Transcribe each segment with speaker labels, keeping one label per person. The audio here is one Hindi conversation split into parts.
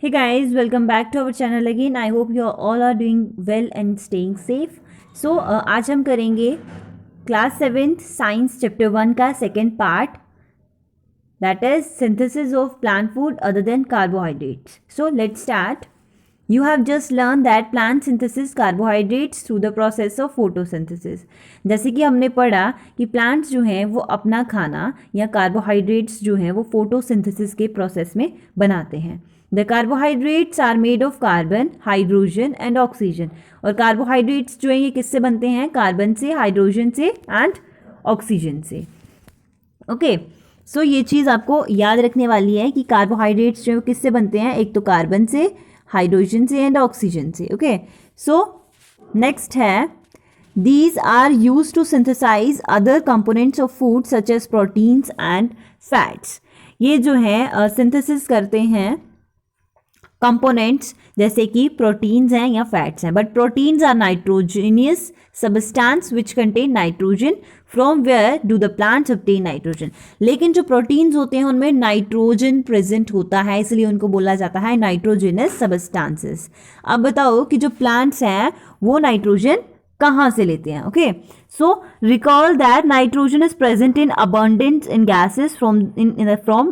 Speaker 1: Hey guys, welcome back to our channel again. I hope you all are doing well and staying safe. So आज हम करेंगे क्लास 7th साइंस चैप्टर 1 का second part, that is synthesis of plant food other then carbohydrates. So let's start. You have just learned that plant synthesis carbohydrates through the process of photosynthesis. जैसे कि हमने पढ़ा कि प्लांट्स जो हैं वो अपना खाना या कार्बोहाइड्रेट्स जो हैं वो फोटोसिंथेसिस के प्रोसेस में बनाते हैं. The carbohydrates are made of carbon, hydrogen and oxygen. और कार्बोहाइड्रेट्स जो हैं ये किससे बनते हैं? कार्बन से, हाइड्रोजन से एंड ऑक्सीजन से. ओके, सो ये चीज़ आपको याद रखने वाली है कि कार्बोहाइड्रेट्स जो किससे बनते हैं? एक तो कार्बन से, हाइड्रोजन से एंड ऑक्सीजन से. ओके, सो नेक्स्ट है, these are used to synthesize other components of food such as proteins and fats. ये जो है सिंथेसिस करते हैं कंपोनेंट्स जैसे कि प्रोटीन्स हैं या फैट्स हैं. But proteins are nitrogenous substance which contain nitrogen. From where do the plants obtain nitrogen. लेकिन जो प्रोटीन्स होते हैं उनमें नाइट्रोजन प्रेजेंट होता है, इसलिए उनको बोला जाता है नाइट्रोजनस सबस्टेंसेस. अब बताओ कि जो प्लांट्स हैं वो नाइट्रोजन कहाँ से लेते हैं? Okay, so recall that nitrogen is present in abundance in gases from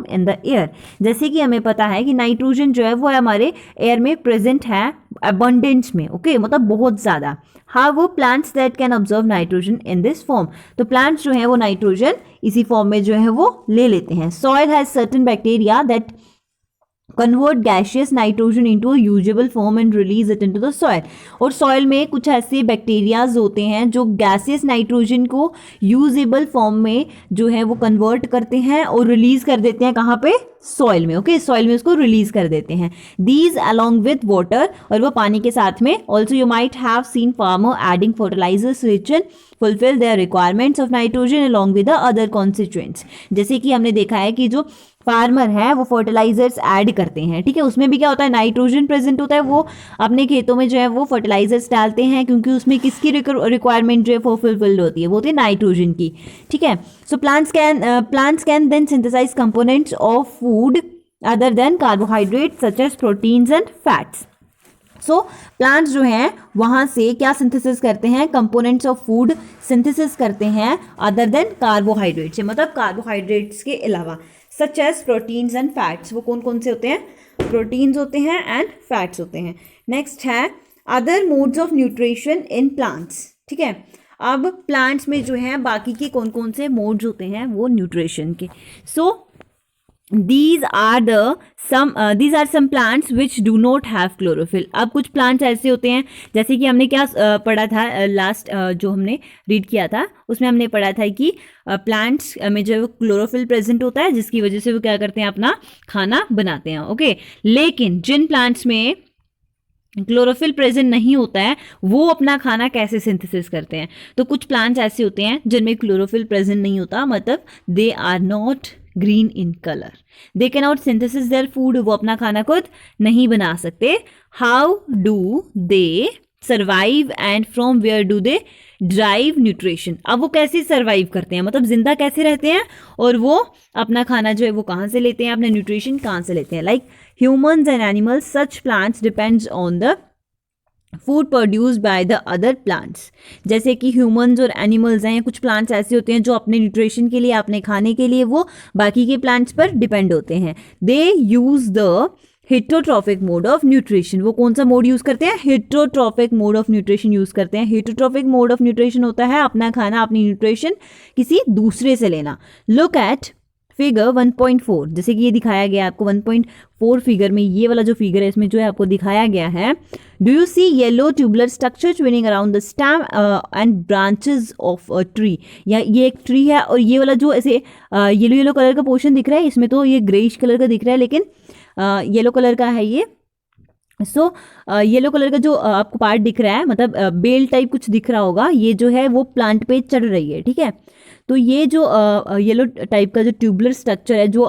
Speaker 1: in the air. जैसे कि हमें पता है कि नाइट्रोजन जो है वो हमारे एयर में प्रेजेंट है अबंडेंस में. ओके, मतलब बहुत ज़्यादा. हाँ, वो plants that can observe nitrogen in this form. तो प्लांट्स जो है वो नाइट्रोजन इसी फॉर्म में जो है वो ले लेते हैं. Soil has certain bacteria that convert gaseous nitrogen into a usable form and release it into the soil. और सॉइल में कुछ ऐसे बैक्टीरियाज होते हैं जो गैसियस नाइट्रोजन को यूजेबल फॉर्म में जो है वो कन्वर्ट करते हैं और रिलीज कर देते हैं. कहाँ पे? सॉइल में. ओके, सॉइल में उसको रिलीज कर देते हैं. दीज अलॉन्ग विथ वाटर, और वो पानी के साथ में. Also you might have seen farmer adding fertilisers which fulfil their requirements of nitrogen along with the other constituents. जैसे कि हमने देखा है कि जो फार्मर है वो फर्टिलाइजर्स ऐड करते हैं. ठीक है, उसमें भी क्या होता है? नाइट्रोजन प्रेजेंट होता है. वो अपने खेतों में जो है वो फर्टिलाइजर्स डालते हैं क्योंकि उसमें किसकी रिक्वायरमेंट जो है वो फुलफिल्ड होती है? वो होती है नाइट्रोजन की. ठीक है, so plants can then synthesise components of food other than carbohydrate such as proteins and fats. So plants जो हैं वहाँ से क्या सिंथेसिस करते हैं? कंपोनेंट्स ऑफ फूड सिंथेसिस करते हैं अदर देन कार्बोहाइड्रेट से, मतलब कार्बोहाइड्रेट्स के अलावा. Such as proteins and fats. वो कौन कौन से होते हैं? प्रोटीन्स होते हैं एंड फैट्स होते हैं. नेक्स्ट है other modes of nutrition in plants. ठीक है, अब प्लांट्स में जो है बाकी के कौन कौन से मोड्स होते हैं वो न्यूट्रिशन के. सो these are some plants which do not have chlorophyll. अब कुछ प्लांट्स ऐसे होते हैं, जैसे कि हमने क्या पढ़ा था लास्ट जो हमने रीड किया था उसमें हमने पढ़ा था कि प्लांट्स में जो क्लोरोफिल प्रेजेंट होता है जिसकी वजह से वो क्या करते हैं? अपना खाना बनाते हैं. ओके, लेकिन जिन प्लांट्स में क्लोरोफिल प्रेजेंट नहीं होता है वो अपना खाना कैसे सिंथेसिस करते हैं? तो कुछ प्लांट्स ऐसे होते हैं जिनमें क्लोरोफिल प्रेजेंट नहीं होता, मतलब they are not green in colour. They can not synthesis their food. वो अपना खाना खुद नहीं बना सकते. How do they survive and from where do they derive nutrition. अब वो कैसे सर्वाइव करते हैं, मतलब जिंदा कैसे रहते हैं और वो अपना खाना जो है वो कहाँ से लेते हैं, अपना न्यूट्रिशन कहाँ से लेते हैं? Like humans and animals, such plants depends on the food produced by the other plants. जैसे कि ह्यूमंस और एनिमल्स हैं, कुछ प्लांट्स ऐसे होते हैं जो अपने न्यूट्रिशन के लिए, अपने खाने के लिए वो बाकी के प्लांट्स पर डिपेंड होते हैं. They use the heterotrophic mode of nutrition. वो कौन सा मोड यूज करते हैं? Heterotrophic mode of nutrition use करते हैं. हेटरोट्रॉफिक मोड ऑफ न्यूट्रिशन होता है अपना खाना, अपनी न्यूट्रिशन किसी दूसरे से लेना. Look at figure 1.4. जैसे कि ये दिखाया गया आपको 1.4 फिगर में, ये वाला जो फिगर है इसमें जो है आपको दिखाया गया है. Do you see yellow tubular structure twining around the stem and branches of a tree. या ये एक ट्री है और ये वाला जो ऐसे येलो येलो कलर का पोर्शन दिख रहा है, इसमें तो ये ग्रेइश कलर का दिख रहा है लेकिन येलो कलर का है ये. सो येलो कलर का जो आपको पार्ट दिख रहा है, मतलब बेल टाइप कुछ दिख रहा होगा, ये जो है वो प्लांट पे चढ़ रही है. ठीक है, तो ये जो येलो टाइप का जो ट्यूबुलर स्ट्रक्चर है जो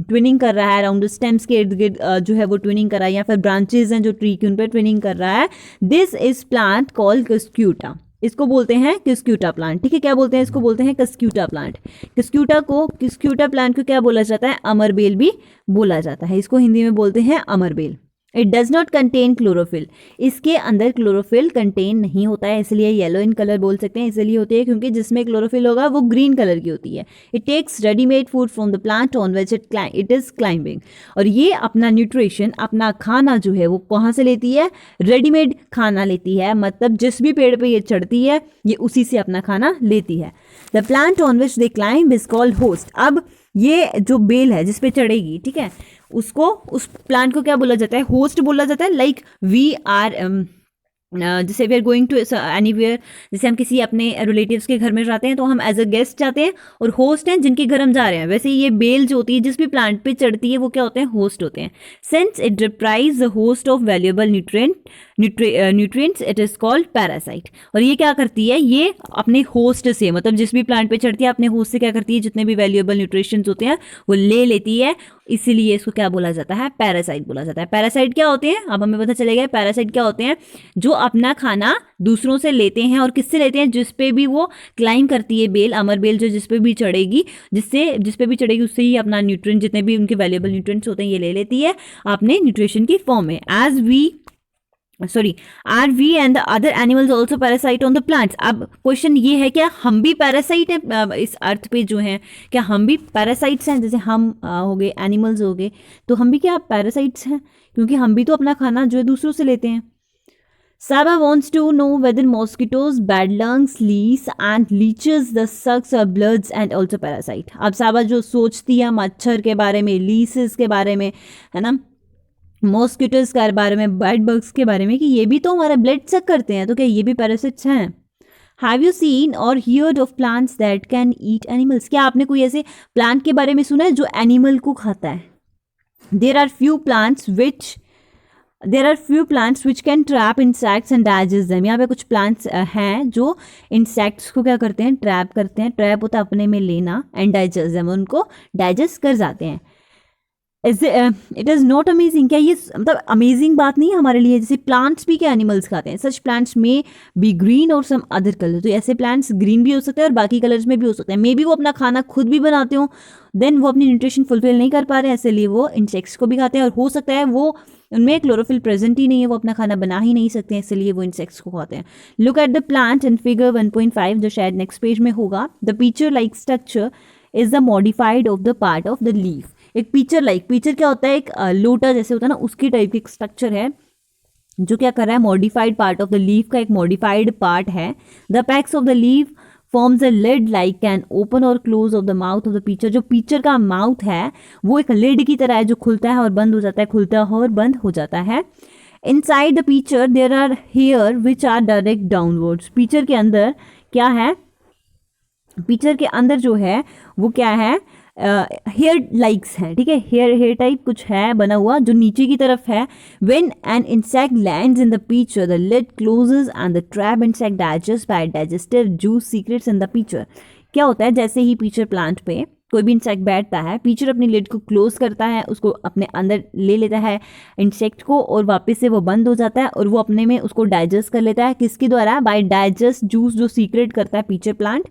Speaker 1: ट्विनिंग कर रहा है अराउंड स्टेम्स के इर्द गिर्द जो है वो ट्विनिंग कर रहा है, या फिर ब्रांचेज हैं जो ट्री के उन पर ट्विनिंग कर रहा है, this is plant called Cuscuta. इसको बोलते हैं कस्क्यूटा प्लांट. ठीक है, क्या बोलते हैं? इसको बोलते हैं कस्क्यूटा प्लांट. कस्क्यूटा प्लांट को क्या बोला जाता है? अमरबेल भी बोला जाता है. इसको हिंदी में बोलते हैं अमरबेल. It does not contain chlorophyll, इसके अंदर क्लोरोफिल कंटेन नहीं होता है, इसलिए येलो इन कलर बोल सकते हैं, इसलिए होती है क्योंकि जिसमें क्लोरोफिल होगा वो ग्रीन कलर की होती है। It takes readymade food from the plant on which it is climbing, और ये अपना न्यूट्रिशन, अपना खाना जो है वो कहाँ से लेती है, रेडीमेड खाना लेती है, मतलब जिस भी पेड़ पे ये चढ़ती है ये उसी से अपना खाना लेती है। The plant on which they climb is called host. अब ये जो बेल है जिस पे चढ़ेगी, ठीक है, उसको, उस प्लांट को क्या बोला जाता है, होस्ट बोला जाता है। लाइक वी आर जैसे we are going to anywhere, जैसे हम किसी अपने रिलेटिव्स के घर में जाते हैं तो हम एज अ गेस्ट जाते हैं, और होस्ट हैं जिनके घर हम जा रहे हैं, वैसे ये बेल जो होती है जिस भी प्लांट पे चढ़ती है वो क्या होते हैं, होस्ट होते हैं। Since it deprives the host of valuable nutrients it is called parasite. और ये क्या करती है, ये अपने होस्ट से, मतलब जिस भी प्लांट पे चढ़ती है अपने होस्ट से क्या करती है, जितने भी वैल्यूएबल न्यूट्रिशंस होते हैं वो ले लेती है, इसीलिए इसको क्या बोला जाता है, पैरासाइट बोला जाता है। पैरासाइट क्या होते हैं, अब हमें पता चलेगा पैरासाइट क्या होते हैं, जो अपना खाना दूसरों से लेते हैं, और किससे लेते हैं, जिस पे भी वो क्लाइंब करती है बेल, अमर बेल जो जिस पे भी चढ़ेगी, जिस पे भी चढ़ेगी उससे ही अपना न्यूट्रिएंट, जितने भी उनके वैल्यूएबल न्यूट्रिएंट्स होते हैं ये ले लेती है अपने न्यूट्रिशन की फॉर्म में। Are we and the other animals also parasite on the plants. अब क्वेश्चन ये है क्या हम भी पैरासाइट है इस अर्थ पे जो हैं, क्या हम भी पैरासाइट्स हैं, जैसे हम हो गए एनिमल्स हो गए, तो हम भी क्या पैरासाइट्स हैं, क्योंकि हम भी तो अपना खाना जो है दूसरों से लेते हैं। Saba wants to know whether mosquitoes, bad lungs, fleas and leeches, the sucks or bloods and also parasite। अब साबा जो सोचती है मच्छर के बारे में, लीसेस के बारे में, है ना, मॉस्किटोज के बारे में, बैड बग्स के बारे में, कि ये भी तो हमारा ब्लड सक करते हैं, तो क्या ये भी पैरासिट्स हैं। हैव यू सीन और heard of plants that can eat animals. क्या आपने कोई ऐसे प्लांट के बारे में सुना है जो एनिमल को खाता है। There are few plants which can trap insects and digest them. यहाँ पे कुछ प्लांट्स हैं जो इंसेक्ट्स को क्या करते हैं, ट्रैप करते हैं, ट्रैप होता है अपने में लेना, एंड डाइजेस्ट देम, उनको डाइजेस्ट कर जाते हैं। इट इज़ नॉट अमेजिंग, क्या ये मतलब अमेजिंग बात नहीं है हमारे लिए, जैसे प्लांट्स भी क्या एनिमल्स खाते हैं। सच प्लांट्स में बी ग्रीन और सम अदर कलर, तो ऐसे प्लांट्स ग्रीन भी हो सकते हैं और बाकी कलर्स में भी हो सकते हैं। मे बी वो अपना खाना खुद भी बनाते हो, देन वो अपनी न्यूट्रिशन फुलफिल नहीं कर पा रहे हैं, इसलिए वो इंसेक्ट्स को भी खाते हैं, और हो सकता है वो उनमें क्लोरोफिल प्रेजेंट ही नहीं है, वो अपना खाना बना ही नहीं सकते हैं, इसलिए वो इंसेक्ट्स को खाते हैं। Look at the plant in figure 1.5 जो शायद नेक्स्ट पेज में होगा। The picture like structure is the modified of the part of the leaf. एक पिक्चर क्या होता है, एक लोटा जैसे होता है ना, उसकी टाइप की स्ट्रक्चर है जो क्या कर रहा है, modified part of the leaf का एक मॉडिफाइड पार्ट है। The apex of the leaf forms a lid like can open और close of the mouth of the picture. जो पिक्चर का माउथ है वो एक लिड की तरह है जो खुलता है और बंद हो जाता है, खुलता है और बंद हो जाता है। Inside the pitcher there are hair which are direct downwards. Pitcher के अंदर क्या है, पिक्चर के अंदर जो है वो क्या है, हेयर लाइक्स है, ठीक है, हेयर टाइप कुछ है बना हुआ जो नीचे की तरफ है। When an insect lands in the pitcher the lid closes and the trap insect digest by digestive juice secrets in the pitcher. क्या होता है, जैसे ही पिक्चर प्लांट पे कोई भी इंसेक्ट बैठता है, पिक्चर अपनी लिड को क्लोज करता है, उसको अपने अंदर ले लेता है इंसेक्ट को, और वापस से वो बंद हो जाता है और वो अपने में उसको डाइजेस्ट कर लेता है। किसके द्वारा, बाय डाइजेस्ट जूस जो सीक्रेट करता है pitcher plant.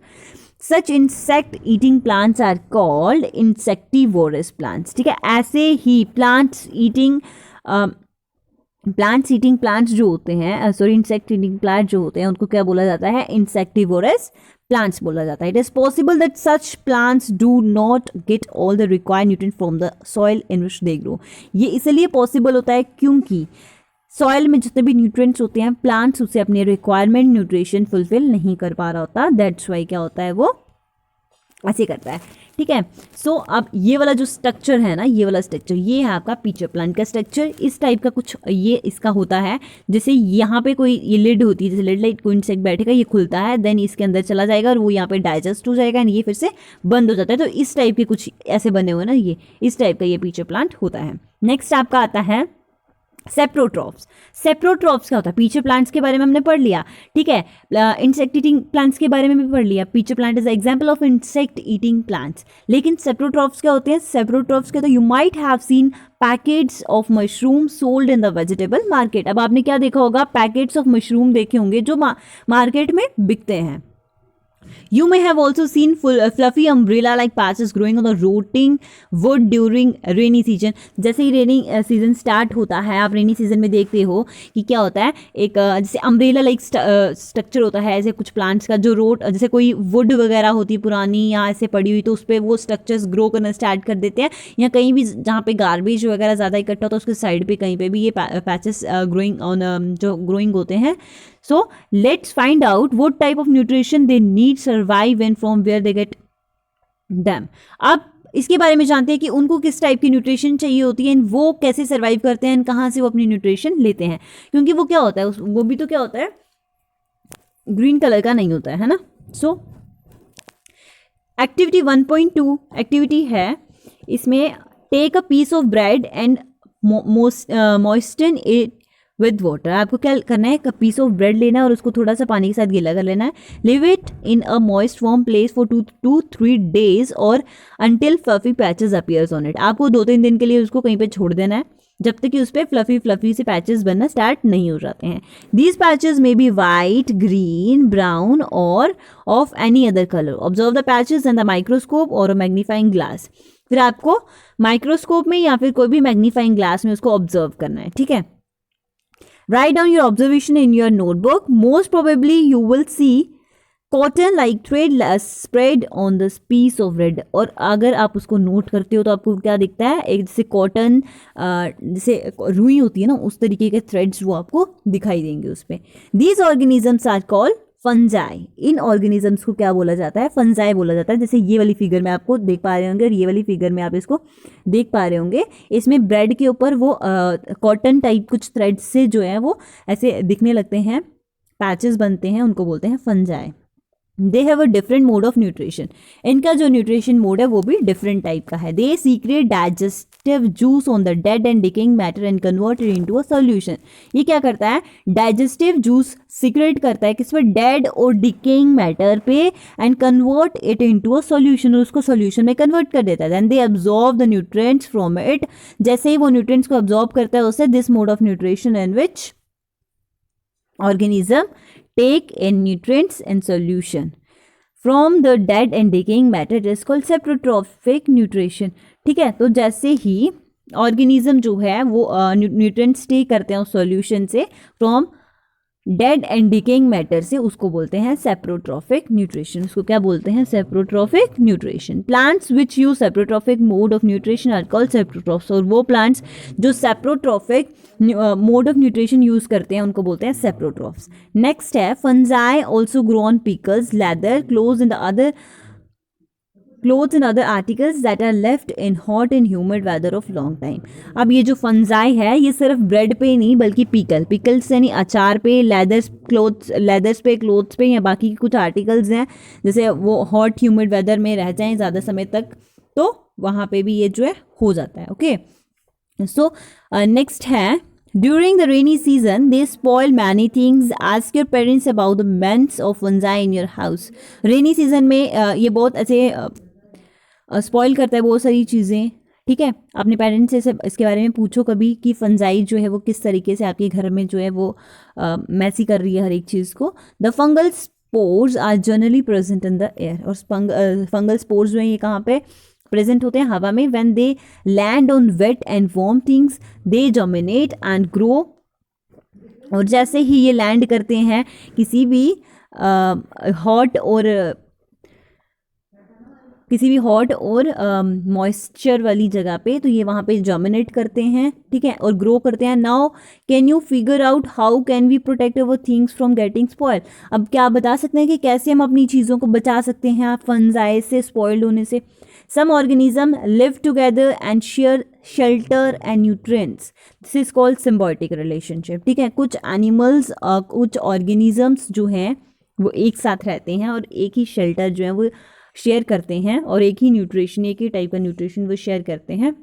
Speaker 1: Such insect eating plants are called insectivorous plants. ठीक है, ऐसे ही प्लांट्स ईटिंग प्लांट्स जो होते हैं, इंसेक्ट ईटिंग प्लांट जो होते हैं उनको क्या बोला जाता है, इंसेक्टिवोरस प्लांट्स बोला जाता है। It is possible that such plants do not get all the required nutrient from the soil in which they grow. ये इसलिए पॉसिबल होता है क्योंकि सॉइल में जितने भी न्यूट्रिएंट्स होते हैं प्लांट्स उससे अपने रिक्वायरमेंट न्यूट्रिशन फुलफिल नहीं कर पा रहा होता, दैट्स वाई क्या होता है वो ऐसे करता है। ठीक है, सो अब ये वाला जो स्ट्रक्चर है ना, ये वाला स्ट्रक्चर ये है आपका पिक्चर प्लांट का स्ट्रक्चर। इस टाइप का कुछ ये इसका होता है, जैसे यहाँ पे कोई ये लिड होती है, जैसे लिड लाइट कोई इंसेक्ट बैठेगा ये खुलता है, देन इसके अंदर चला जाएगा और वो यहाँ पे डाइजेस्ट हो जाएगा एंड ये फिर से बंद हो जाता है। तो इस टाइप के कुछ ऐसे बने हुए ना, ये इस टाइप का ये पिक्चर प्लांट होता है। नेक्स्ट आपका आता है सेप्रोट्रॉप्स। सेप्रोट्रॉप्स क्या होता है, पिक्चर प्लांट्स के बारे में हमने पढ़ लिया। ठीक है, इंसेक्ट ईटिंग प्लांट्स के बारे में भी पढ़ लिया। Pitcher plant is example of insect eating plants. लेकिन सेप्रोट्रॉप्स क्या होते हैं, सेप्रोट्रॉप्स क्या होता है, you might have scene packets of mushroom sold in the vegetable market. अब आपने क्या देखा होगा, पैकेट्स ऑफ मशरूम देखे होंगे जो मार्केट में बिकते हैं। You may have also seen fluffy umbrella-like patches growing on the rotting wood during rainy season. जैसे ही रेनी सीजन स्टार्ट होता है, आप रेनी सीजन में देखते हो कि क्या होता है, एक जैसे अम्ब्रेला लाइक स्ट्रक्चर होता है ऐसे कुछ प्लांट्स का, जो रोट जैसे कोई वुड वगैरह होती है पुरानी या ऐसे पड़ी हुई, तो उस पर वो स्ट्रक्चर्स ग्रो करना स्टार्ट कर देते हैं, या कहीं भी जहाँ पे गार्बेज वगैरह ज़्यादा इकट्ठा होता है उसके साइड पे कहीं पे भी ये पैचेस ग्रोइंग ऑन जो ग्रोइंग होते हैं. So let's find out what type of nutrition they need survive and from where they get them. अब इसके बारे में जानते हैं कि उनको किस टाइप की न्यूट्रिशन चाहिए होती है, वो कैसे सर्वाइव करते हैं, कहाँ से वो अपनी न्यूट्रिशन लेते हैं. क्योंकि वो क्या होता है, वो भी तो क्या होता है, ग्रीन कलर का नहीं होता है ना. सो एक्टिविटी 1.2 एक्टिविटी है, इसमें take a piece of bread and moisten it with water. आपको क्या करना है, पीस ऑफ ब्रेड लेना है और उसको थोड़ा सा पानी के साथ गीला कर लेना है. Live it in a moist warm place for 2 to 3 days और until fluffy patches appears on it. आपको 2-3 दिन के लिए उसको कहीं पे छोड़ देना है जब तक कि उस पर फ्लफी से पैचेस बनना स्टार्ट नहीं हो जाते हैं. These patches may be white, green, brown और of any other colour. Observe the patches in the microscope और मैग्नीफाइंग ग्लास. फिर आपको माइक्रोस्कोप में या फिर कोई भी मैग्नीफाइंग ग्लास में उसको ऑब्जर्व करना है. ठीक है. Write down your observation in your notebook. Most probably you will see cotton like thread spread on this piece of bread. और अगर आप उसको नोट करते हो तो आपको क्या दिखता है, एक जैसे कॉटन जैसे रुई होती है ना, उस तरीके के थ्रेड्स वो आपको दिखाई देंगे उस पर. These organisms are called fungi. In organisms को क्या बोला जाता है, फंजाई बोला जाता है. जैसे ये वाली फिगर में आपको देख पा रहे होंगे और ये वाली फिगर में आप इसको देख पा रहे होंगे. इसमें ब्रेड के ऊपर वो कॉटन टाइप कुछ थ्रेड्स से जो है वो ऐसे दिखने लगते हैं, पैचेस बनते हैं, उनको बोलते हैं fungi. They have a different mode of nutrition. इनका जो न्यूट्रिशन मोड है वो भी डिफरेंट टाइप का है. They secrete digestive juice on the dead and decaying matter and convert it into a solution. ये क्या करता है, डाइजेस्टिव जूस सीक्रेट करता है किस पे, डेड और डिकेइंग मैटर पे, and convert it into a solution, और उसको सॉल्यूशन में कन्वर्ट कर देता है. Then they absorb the nutrients from it. जैसे ही वो न्यूट्रिएंट्स को अब्जॉर्ब करता है उससे, this mode of nutrition in which organism take in nutrients and solution from the dead and decaying matter is called saprotrophic nutrition. ठीक है. तो जैसे ही ऑर्गेनिज्म जो है वो न्यूट्रिएंट्स टेक करते हैं उस सॉल्यूशन से from dead and decaying matter से, उसको बोलते हैं सेप्रोट्रॉफिक न्यूट्रिशन. उसको क्या बोलते हैं, saprotrophic nutrition. Plants which use saprotrophic mode of nutrition are called saprotrophs. और वो प्लांट्स जो saprotrophic mode of nutrition use करते हैं उनको बोलते हैं सेप्रोट्रॉफ्स. नेक्स्ट है, fungi also grow on pickles, leather, clothes and other articles that are left in hot and humid weather of long time. अब ये जो फंजाई है ये सिर्फ ब्रेड पे नहीं बल्कि पिकल्स यानी अचार पे, लेदर्स पे, क्लोथ्स पे, या बाकी कुछ आर्टिकल्स हैं जैसे वो हॉट ह्यूमिड वेदर में रह जाएं ज़्यादा समय तक तो वहाँ पे भी ये जो है हो जाता है. ओके. सो नेक्स्ट है, during the rainy season they spoil many things. Ask your parents about the menace of fungi in your house. rainy season में ये बहुत ऐसे स्पॉइल करता है बहुत सारी चीज़ें. ठीक है. अपने पेरेंट्स से इसके बारे में पूछो कभी कि फंजाई जो है वो किस तरीके से आपके घर में जो है वो मैसी कर रही है हर एक चीज़ को. The fungal spores are generally present in the air. और फंगल स्पोर्स जो है ये कहाँ पे प्रेजेंट होते हैं, हवा में. When they land on wet and warm things they germinate and grow. और जैसे ही ये लैंड करते हैं किसी भी हॉट और मॉइस्चर वाली जगह पे, तो ये वहाँ पे जर्मिनेट करते हैं. ठीक है. और ग्रो करते हैं. Now can you figure out how can we protect our things from getting spoiled. अब क्या बता सकते हैं कि कैसे हम अपनी चीज़ों को बचा सकते हैं फंजाई से, स्पॉइल्ड होने से. Some organisms live together and share shelter and nutrients. This is called symbiotic relationship. ठीक है. कुछ एनिमल्स, कुछ ऑर्गेनिजम्स जो हैं वो एक साथ रहते हैं और एक ही शेल्टर जो है वो शेयर करते हैं और एक ही न्यूट्रिशन, एक ही टाइप का न्यूट्रिशन वो शेयर करते हैं.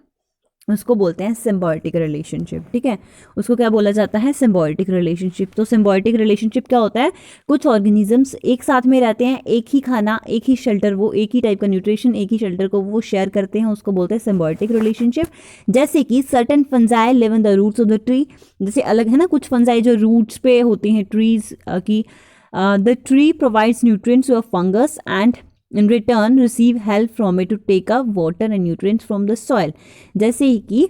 Speaker 1: उसको बोलते हैं सिम्बायोटिक रिलेशनशिप. ठीक है. उसको क्या बोला जाता है, सिम्बायोटिक रिलेशनशिप. तो सिम्बायोटिक रिलेशनशिप क्या होता है, कुछ ऑर्गेनिजम्स एक साथ में रहते हैं, एक ही खाना, एक ही शेल्टर, वो एक ही टाइप का न्यूट्रिशन, एक ही शेल्टर को वो शेयर करते हैं, उसको बोलते हैं सिम्बायोटिक रिलेशनशिप. जैसे कि certain fungi live in the roots of the tree. जैसे अलग है ना कुछ फंजाई जो रूट्स पे होती हैं ट्रीज की, the tree provides nutrients to a fungus and in return receive help from it to take up water and nutrients from the soil. जैसे ही कि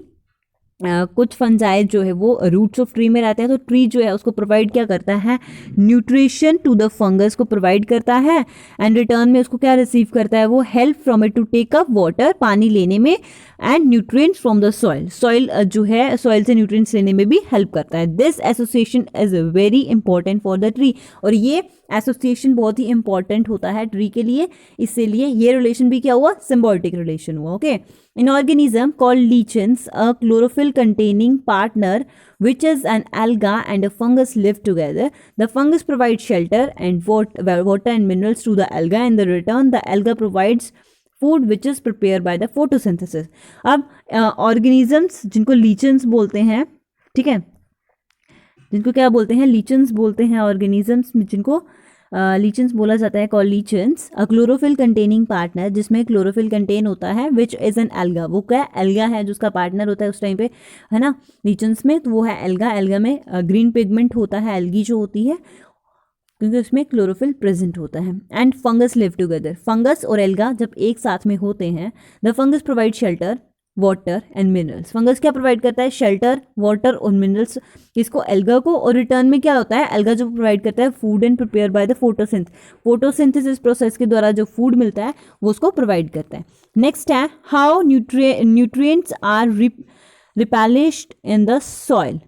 Speaker 1: कुछ फंजाई जो है वो रूट्स ऑफ ट्री में रहते हैं, तो ट्री जो है उसको प्रोवाइड क्या करता है, न्यूट्रिशन टू द फंगस को प्रोवाइड करता है, एंड रिटर्न में उसको क्या रिसीव करता है, वो help from it to take up water, पानी लेने में, and nutrients from the soil, soil जो है सॉइल से न्यूट्रिएंट्स लेने में भी हेल्प करता है. This association is very important for the tree. और ये एसोसिएशन बहुत ही इंपॉर्टेंट होता है ट्री के लिए, इसीलिए ये रिलेशन भी क्या हुआ, सिम्बायोटिक रिलेशन हुआ. Okay. An organism called lichens, a chlorophyll containing partner which is an alga and a fungus live together. The fungus provides shelter and water and minerals to the alga, and in return the alga provides food which is prepared by the photosynthesis. अब organisms जिनको lichens बोलते हैं, ठीक है, जिनको क्या बोलते हैं, lichens बोलते हैं organisms, जिनको लीचन्स बोला जाता है, call lichens, a chlorophyll containing partner, जिसमें क्लोरोफिल कंटेन होता है, विच इज़ एन एल्गा. वो क्या एल्गा है जो उसका पार्टनर होता है उस टाइम पे, है ना, लीचन्स में, तो वो है एल्गा. एल्गा में ग्रीन पिगमेंट होता है, एल्गी जो होती है, क्योंकि उसमें क्लोरोफिल प्रेजेंट होता है. And fungus live together. Fungus और एल्गा जब एक साथ में होते हैं, the fungus provide shelter, water and minerals. Fungus क्या प्रोवाइड करता है, शेल्टर, वाटर और मिनरल्स, इसको एल्गा को, और रिटर्न में क्या होता है, एल्गा जो प्रोवाइड करता है food and prepare by the photosynthesis process के द्वारा जो फूड मिलता है वो उसको प्रोवाइड करता है. नेक्स्ट है how nutrients are replenished in the soil.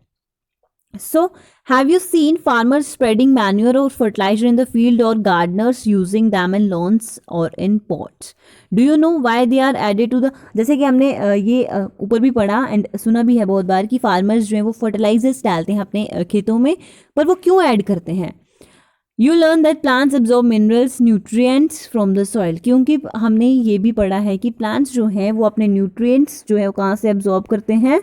Speaker 1: So, have you seen farmers spreading manure or fertilizer in the field, or gardeners using them in lawns or in pots? Do you know why they are added to the, जैसे कि हमने ये ऊपर भी पढ़ा एंड सुना भी है बहुत बार कि फार्मर्स जो हैं वो फर्टिलाइजर्स डालते हैं अपने खेतों में, पर वो क्यों ऐड करते हैं. You learn that plants absorb minerals, nutrients from the soil. क्योंकि हमने ये भी पढ़ा है कि प्लांट्स जो हैं वो अपने न्यूट्रिएंट्स जो है वो कहाँ से अब्जॉर्ब करते हैं,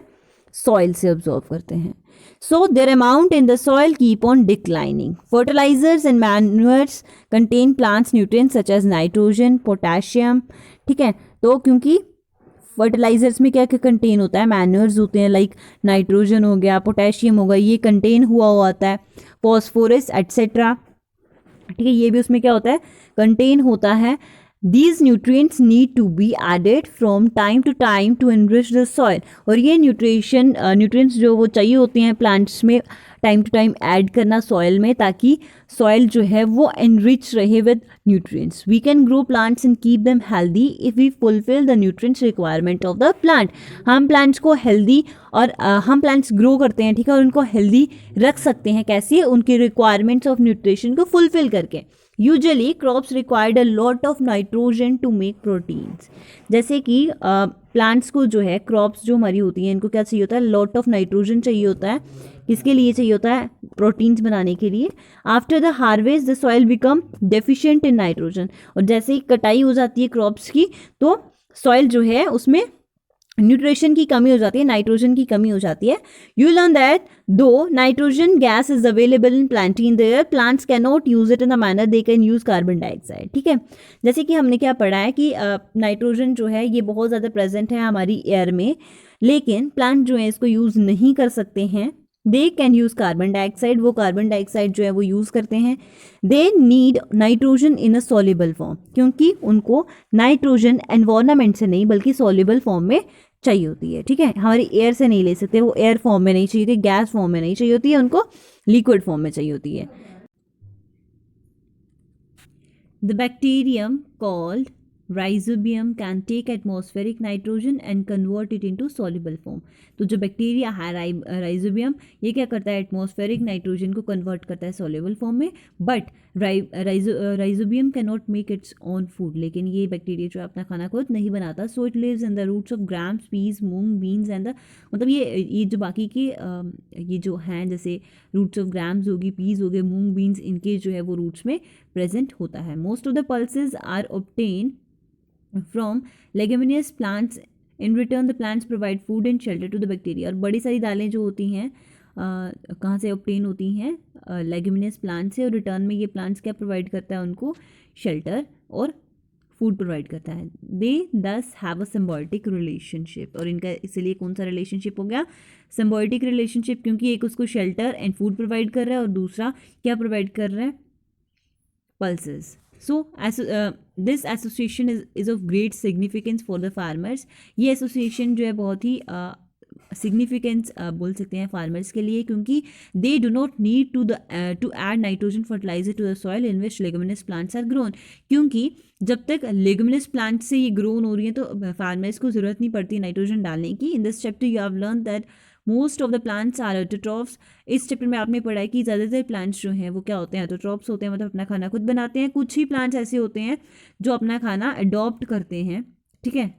Speaker 1: सॉइल से अब्जॉर्ब करते हैं. So their amount in the soil keep on declining. Fertilizers and manures contain plants nutrients such as nitrogen, potassium. ठीक है, तो क्योंकि फर्टिलाइजर्स में क्या क्या कंटेन होता है, मैन्योर्स होते हैं, लाइक नाइट्रोजन हो गया, पोटेशियम होगा, ये कंटेन हुआ होता है, फॉस्फोरस एट्सेट्रा, ठीक है, ये भी उसमें क्या होता है, कंटेन होता है. These nutrients need to be added from time to time to enrich the soil. और ये nutrients जो वो चाहिए होते हैं प्लांट्स में टाइम टू टाइम ऐड करना सॉइल में, ताकि सॉइल जो है वो एनरिच रहे with nutrients. We can grow plants and keep them healthy if we fulfil the nutrients requirement of the plant. हम प्लांट्स को हेल्दी और हम प्लांट्स ग्रो करते हैं, ठीक है, और उनको हेल्दी रख सकते हैं कैसे, उनके रिक्वायरमेंट्स ऑफ न्यूट्रिशन को फुलफिल करके. Usually crops required a lot of nitrogen to make proteins. जैसे कि प्लांट्स को जो है, क्रॉप्स जो हमारी होती हैं, इनको क्या चाहिए होता है, लॉट ऑफ नाइट्रोजन चाहिए होता है. किसके लिए चाहिए होता है, प्रोटीन्स बनाने के लिए. After the harvest the soil become deficient in nitrogen. और जैसे ही कटाई हो जाती है क्रॉप्स की, तो सॉइल जो है उसमें न्यूट्रिशन की कमी हो जाती है, नाइट्रोजन की कमी हो जाती है. यू लर्न दैट दो nitrogen gas is available in Plantae in the air, plants can not use it in the manner they can use carbon dioxide. ठीक है, जैसे कि हमने क्या पढ़ा है कि नाइट्रोजन जो है ये बहुत ज़्यादा प्रेजेंट है हमारी एयर में, लेकिन प्लांट जो है इसको यूज़ नहीं कर सकते हैं. They can use carbon dioxide, वो कार्बन डाइऑक्साइड जो है वो यूज़ करते हैं. They need nitrogen in a soluble form, क्योंकि उनको नाइट्रोजन एनवायरनमेंट से नहीं बल्कि सॉल्युबल फॉर्म में चाहिए होती है. ठीक है, हमारी एयर से नहीं ले सकते, वो एयर फॉर्म में नहीं चाहिए होती, गैस फॉर्म में नहीं चाहिए होती है, उनको लिक्विड फॉर्म में चाहिए होती है. The bacterium called rhizobium can take atmospheric nitrogen and convert it into soluble form. तो जो बैक्टीरिया है राइजोबियम, ये क्या करता है, एटमॉस्फेरिक नाइट्रोजन को कन्वर्ट करता है सॉल्युबल फॉर्म में. But rhizobium can not make its own food, लेकिन ये बैक्टीरिया जो है अपना खाना खुद नहीं बनाता. So it lives in the roots of grams, peas, moong, beans and the, मतलब ये जो बाकी के ये जो हैं, जैसे रूट्स ऑफ ग्राम्स होगी, पीज हो गए, मूंग, बीन्स, इनके जो है वो रूट्स में प्रेजेंट होता है. Most of the pulses are obtain from leguminous plants. In return the plants provide food and shelter to the bacteria. और बड़ी सारी दालें जो होती हैं कहाँ से ऑब्टेन होती हैं, लेग्यूमिनस प्लांट से, और रिटर्न में ये प्लांट्स क्या प्रोवाइड करता है, उनको शेल्टर और फूड प्रोवाइड करता है. दे दस हैव अ सिम्बायोटिक रिलेशनशिप, और इनका इसलिए कौन सा रिलेशनशिप हो गया, सिम्बायोटिक रिलेशनशिप, क्योंकि एक उसको शेल्टर एंड फूड प्रोवाइड कर रहा है और दूसरा क्या प्रोवाइड कर रहा है, pulses. So this association is of great significance for the farmers. ये association जो है बहुत ही सिग्निफिकेंस बोल सकते हैं फार्मर्स के लिए, क्योंकि they do not need to add nitrogen fertiliser to the soil in which leguminous plants are grown, क्योंकि जब तक लेगुमिनस प्लांट से ये ग्रोन हो रही है तो फार्मर्स को ज़रूरत नहीं पड़ती नाइट्रोजन डालने की. In this chapter you have learn that most of the plants are autotrophs. इस चैप्टर में आपने पढ़ा है कि ज़्यादातर प्लांट्स जो हैं वो क्या होते हैं, ऑटोट्रॉफ्स होते हैं, मतलब अपना खाना खुद बनाते हैं. कुछ ही प्लांट्स ऐसे होते हैं जो अपना खाना अडॉप्ट करते हैं, ठीक है,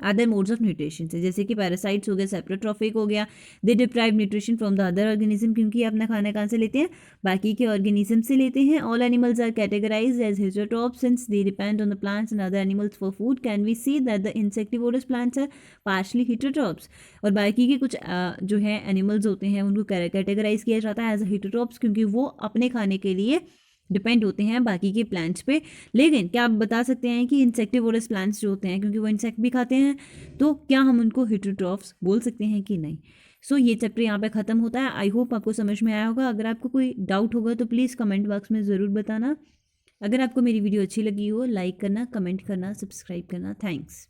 Speaker 1: अदर मोड्स ऑफ न्यूट्रिशन से, जैसे कि पैरासाइट्स हो गया, सेप्रोट्रॉफिक हो गया. They deprive nutrition from the other organism, क्योंकि अपना खाना कहाँ से लेते हैं, बाकी के ऑर्गेनिज्म से लेते हैं. All animals are categorised as heterotrophs since they depend on the plants and other animals for food. Can we see that the insectivorous plants are partially heterotrophs. और बाकी के कुछ जो है एनिमल्स होते हैं उनको कैटेगराइज किया जाता है एज हेटेरोट्रॉप्स, क्योंकि वो अपने खाने के लिए डिपेंड होते हैं बाकी के प्लांट्स पे. लेकिन क्या आप बता सकते हैं कि इंसेक्टिवोरस प्लांट्स जो होते हैं, क्योंकि वो इंसेक्ट भी खाते हैं, तो क्या हम उनको हेटेरोट्रॉफ्स बोल सकते हैं कि नहीं. सो ये चैप्टर यहाँ पे ख़त्म होता है. आई होप आपको समझ में आया होगा. अगर आपको कोई डाउट होगा तो प्लीज़ कमेंट बॉक्स में ज़रूर बताना. अगर आपको मेरी वीडियो अच्छी लगी हो, लाइक करना, कमेंट करना, सब्सक्राइब करना. थैंक्स.